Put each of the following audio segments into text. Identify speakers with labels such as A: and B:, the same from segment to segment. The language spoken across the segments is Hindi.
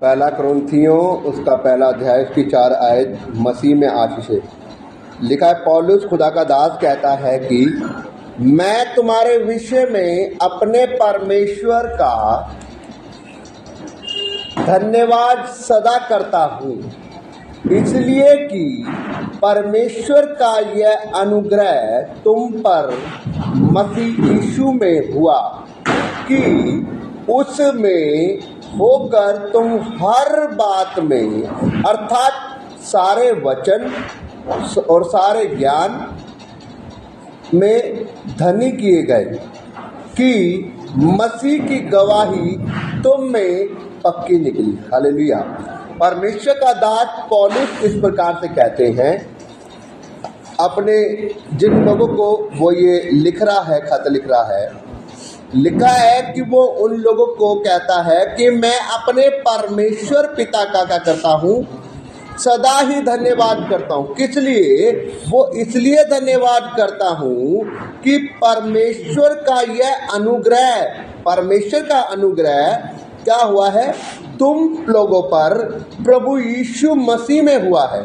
A: पहला कुरिन्थियों उसका पहला अध्याय उसकी 4 आयत मसीह में आशीष लिखा है। पौलुस खुदा का दास कहता है कि मैं तुम्हारे विषय में अपने परमेश्वर का धन्यवाद सदा करता हूँ, इसलिए कि परमेश्वर का यह अनुग्रह तुम पर मसीह यीशु में हुआ कि उसमें होकर तुम हर बात में अर्थात सारे वचन और सारे ज्ञान में धनी किए गए कि मसीह की गवाही तुम में पक्की निकली। हालेलुया। परमेश्वर का दास पौलुस इस प्रकार से कहते हैं अपने जिन लोगों को वो ये लिख रहा है, खत लिख रहा है, लिखा है कि वो उन लोगों को कहता है कि मैं अपने परमेश्वर पिता का क्या करता हूँ, सदा ही धन्यवाद करता हूँ। किस लिए? वो इसलिए धन्यवाद करता हूँ कि परमेश्वर का यह अनुग्रह, परमेश्वर का अनुग्रह क्या हुआ है, तुम लोगों पर प्रभु यीशु मसीह में हुआ है।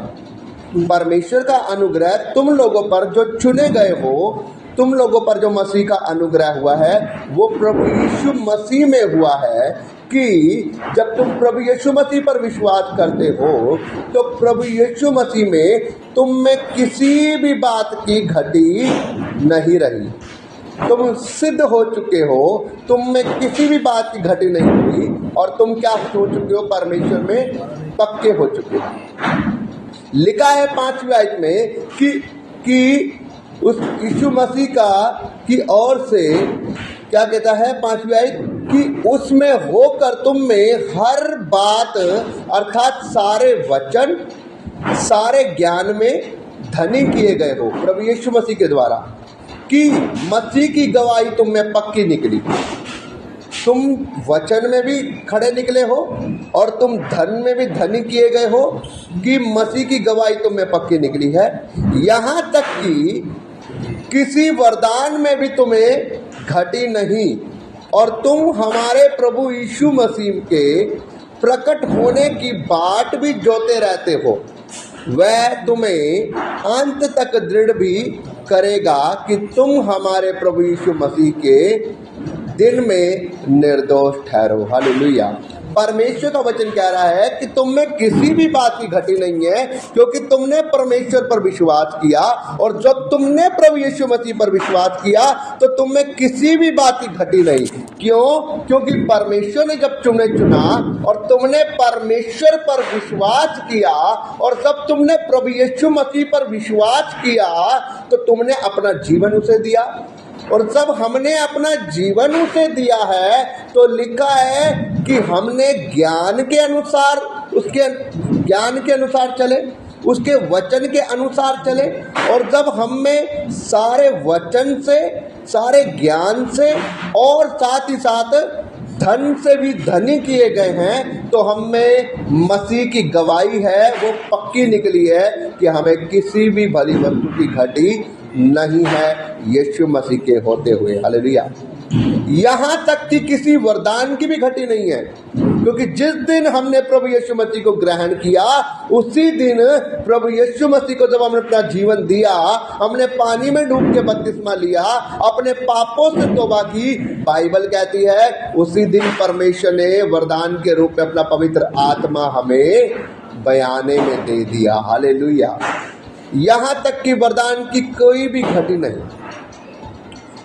A: परमेश्वर का अनुग्रह तुम लोगों पर जो चुने गए हो, तुम लोगों पर जो मसीह का अनुग्रह हुआ है वो प्रभु यीशु मसीह में हुआ है कि जब तुम प्रभु यीशु मसीह पर विश्वास करते हो तो प्रभु यीशु मसीह में तुम में किसी भी बात की घटी नहीं रही। तुम सिद्ध हो चुके हो, तुम में किसी भी बात की घटी नहीं हुई और तुम क्या हो चुके हो, परमेश्वर में पक्के हो चुके हो। लिखा है 5वीं आयत में कि उस यीशु मसीह का की ओर से क्या कहता है 5वीं आयत कि उसमें होकर तुम में हर बात अर्थात सारे वचन सारे ज्ञान में धनी किए गए हो प्रभु यीशु मसीह के द्वारा, कि मसीह की गवाही तुम में पक्की निकली। तुम वचन में भी खड़े निकले हो और तुम धन में भी धनी किए गए हो कि मसीह की गवाही तुम में पक्की निकली है। यहाँ तक कि किसी वरदान में भी तुम्हें घटी नहीं और तुम हमारे प्रभु यीशु मसीह के प्रकट होने की बाट भी जोते रहते हो। वह तुम्हें अंत तक दृढ़ भी करेगा कि तुम हमारे प्रभु यीशु मसीह के दिन में निर्दोष ठहरो। हालेलुया। परमेश्वर का वचन कह रहा है कि तुम में किसी भी बात की घटी नहीं है, क्योंकि तुमने परमेश्वर पर विश्वास किया और जब तुमने प्रभु यीशु मसीह पर विश्वास किया तो तुम में किसी भी बात की घटी नहीं। क्यों? क्योंकि परमेश्वर ने जब तुम्हें चुना और तुमने परमेश्वर पर विश्वास किया और जब तुमने प्रभु यीशु मसीह पर विश्वास किया तो तुमने अपना जीवन उसे दिया और जब हमने अपना जीवन उसे दिया है तो लिखा है कि हमने ज्ञान के अनुसार, उसके ज्ञान के अनुसार चले, उसके वचन के अनुसार चले। और जब हम में सारे वचन से सारे ज्ञान से और साथ ही साथ धन से भी धनी किए गए हैं तो हम में मसीह की गवाही है वो पक्की निकली है कि हमें किसी भी भली वस्तु की घटी नहीं है यीशु मसीह के होते हुए। हालेलुया। यहाँ तक कि किसी वरदान की भी घटी नहीं है, क्योंकि जिस दिन हमने प्रभु यीशु मसीह को ग्रहण किया उसी दिन प्रभु यीशु मसीह को जब हमने अपना जीवन दिया, हमने पानी में डूब के बपतिस्मा लिया, अपने पापों से तौबा की, बाइबल कहती है उसी दिन परमेश्वर ने वरदान के रूप में अपना पवित्र आत्मा हमें बयाने में दे दिया। हालेलुया। यहाँ तक कि वरदान की कोई भी घटी नहीं।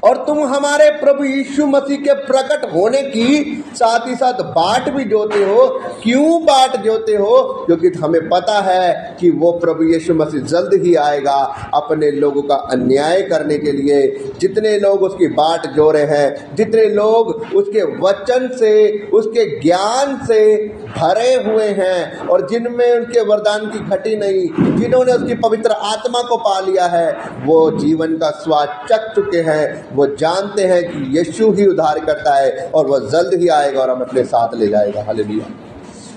A: और तुम हमारे प्रभु यीशु मसीह के प्रकट होने की साथ ही साथ बाट भी जोते हो। क्यों बाट जोते हो? क्योंकि हमें पता है कि वो प्रभु यीशु मसीह जल्द ही आएगा अपने लोगों का अन्याय करने के लिए। जितने लोग उसकी बाट जोड़े हैं, जितने लोग उसके वचन से उसके ज्ञान से भरे हुए हैं और जिनमें उनके वरदान की घटी नहीं, जिन्होंने उसकी पवित्र आत्मा को पा लिया है, वो जीवन का स्वाद चख चुके हैं। वो जानते हैं कि यीशु ही उद्धार करता है और वह जल्द ही आएगा और हम अपने साथ ले जाएगा। हालेलुया।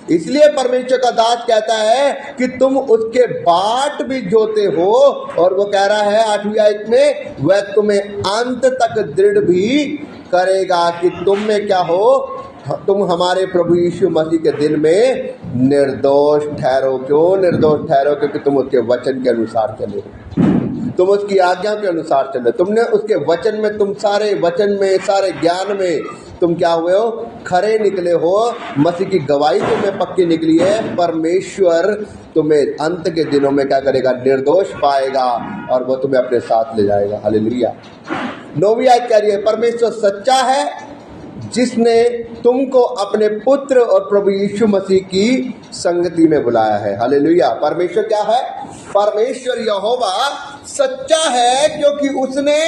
A: इसलिए परमेश्वर का दास कहता है कि तुम उसके बाट भी जोते हो और वो कह रहा है 8वीं आयत में, वह तुम्हें अंत तक दृढ़ भी करेगा कि तुम में क्या हो, तुम हमारे प्रभु यीशु मसीह के दिन में निर्दोष ठहरो। क्यों निर्दोष ठहरो? क्योंकि तुम उसके वचन के अनुसार चले, तुम उसकी आज्ञा के अनुसार चले, तुमने उसके वचन में, तुम सारे वचन में, सारे ज्ञान में तुम क्या हुए हो? खरे निकले हो। मसीह की गवाही तुम्हें पक्की निकली है। परमेश्वर तुम्हें अंत के दिनों में क्या करेगा? निर्दोष पाएगा और वो तुम्हें अपने साथ ले जाएगा। हालेलुया। 9वीं आयत कह रही है, परमेश्वर सच्चा है जिसने तुमको अपने पुत्र और प्रभु यीशु मसीह की संगति में बुलाया है। हालेलुया। परमेश्वर क्या है? परमेश्वर यहोवा सच्चा है क्योंकि उसने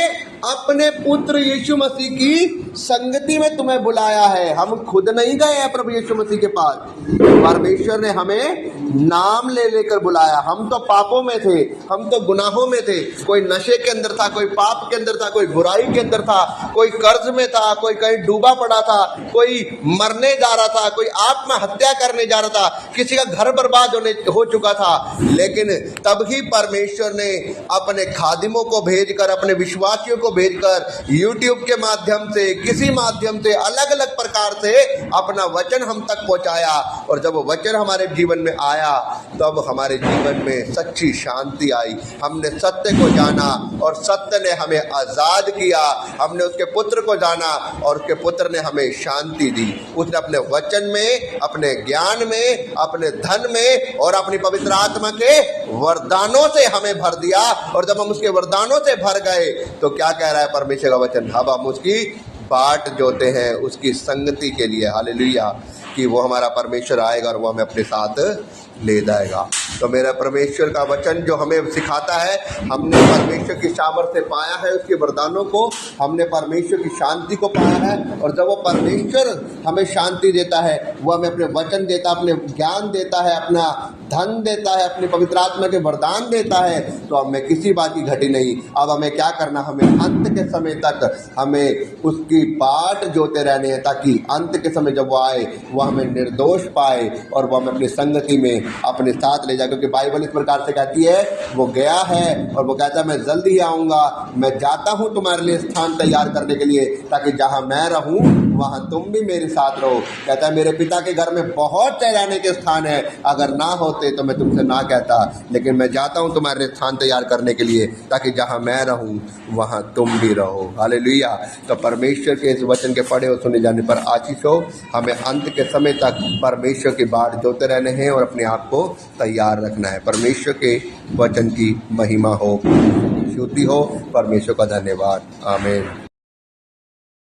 A: अपने पुत्र यीशु मसीह की संगति में तुम्हें बुलाया है। हम खुद नहीं गए हैं प्रभु यीशु मसीह के पास, परमेश्वर ने हमें नाम ले लेकर बुलाया। हम तो पापों में थे, हम तो गुनाहों में थे, कोई नशे के अंदर था, कोई पाप के अंदर था, कोई बुराई के अंदर था, कोई कर्ज में था, कोई कहीं डूबा पड़ा था, कोई मरने जा रहा था, कोई आत्महत्या करने जा रहा था, किसी का घर बर्बाद हो चुका था। लेकिन तब ही परमेश्वर ने अपने खादिमों को भेजकर, अपने विश्वासियों को भेजकर यूट्यूब के माध्यम से, किसी माध्यम से, अलग अलग प्रकार से अपना वचन हम तक पहुंचाया। और जब वो वचन हमारे जीवन में आया तब हमारे जीवन में सच्ची शांति आई। हमने सत्य को जाना और सत्य ने हमें आजाद किया। हमने उसके पुत्र को जाना और उसके पुत्र ने हमें शांति दी। उसने अपने वचन में, अपने ज्ञान में, अपने धन में और अपनी पवित्र आत्मा के वरदानों से हमें भर दिया। और जब हम उसके वरदानों से भर गए तो क्या कह रहा है परमेश्वर का वचन? अब हम उसकी बाट जोते हैं उसकी संगति के लिए। हालेलुया। कि वो हमारा परमेश्वर आएगा और वो हमें अपने साथ ले जाएगा। तो मेरा परमेश्वर का वचन जो हमें सिखाता है, हमने परमेश्वर की सामर्थ्य पाया है, उसके वरदानों को, हमने परमेश्वर की शांति को पाया है। और जब वो परमेश्वर हमें शांति देता है, वो हमें अपने वचन देता है, अपने ज्ञान देता है, अपना धन देता है, अपनी पवित्र आत्मा के वरदान देता है, तो हमें किसी बात की घटी नहीं। अब हमें क्या करना? हमें अंत के समय तक हमें उसकी बाट जोते रहने हैं, ताकि अंत के समय जब वो आए वो हमें निर्दोष पाए और वो हमें अपनी संगति में अपने साथ ले जाए। क्योंकि बाइबल इस प्रकार से कहती है, वो गया है और वो कहता है मैं जल्दी ही आऊँगा, मैं जाता हूँ तुम्हारे लिए स्थान तैयार करने के लिए, ताकि जहाँ मैं रहूँ वहाँ तुम भी मेरे साथ रहो। कहता है मेरे पिता के घर में बहुत से रहने के स्थान है, अगर ना होते तो मैं तुमसे ना कहता, लेकिन मैं जाता हूँ तुम्हारे लिए स्थान तैयार करने के लिए, ताकि जहाँ मैं रहूँ वहाँ तुम भी रहो। हालेलुया। तो परमेश्वर के इस वचन के पढ़े और सुने जाने पर आशीष हो। हमें अंत के समय तक परमेश्वर की बाट जोते रहने हैं और अपने आप को तैयार रखना है। परमेश्वर के वचन की महिमा हो, शुद्धि हो। परमेश्वर का धन्यवाद। आमीन।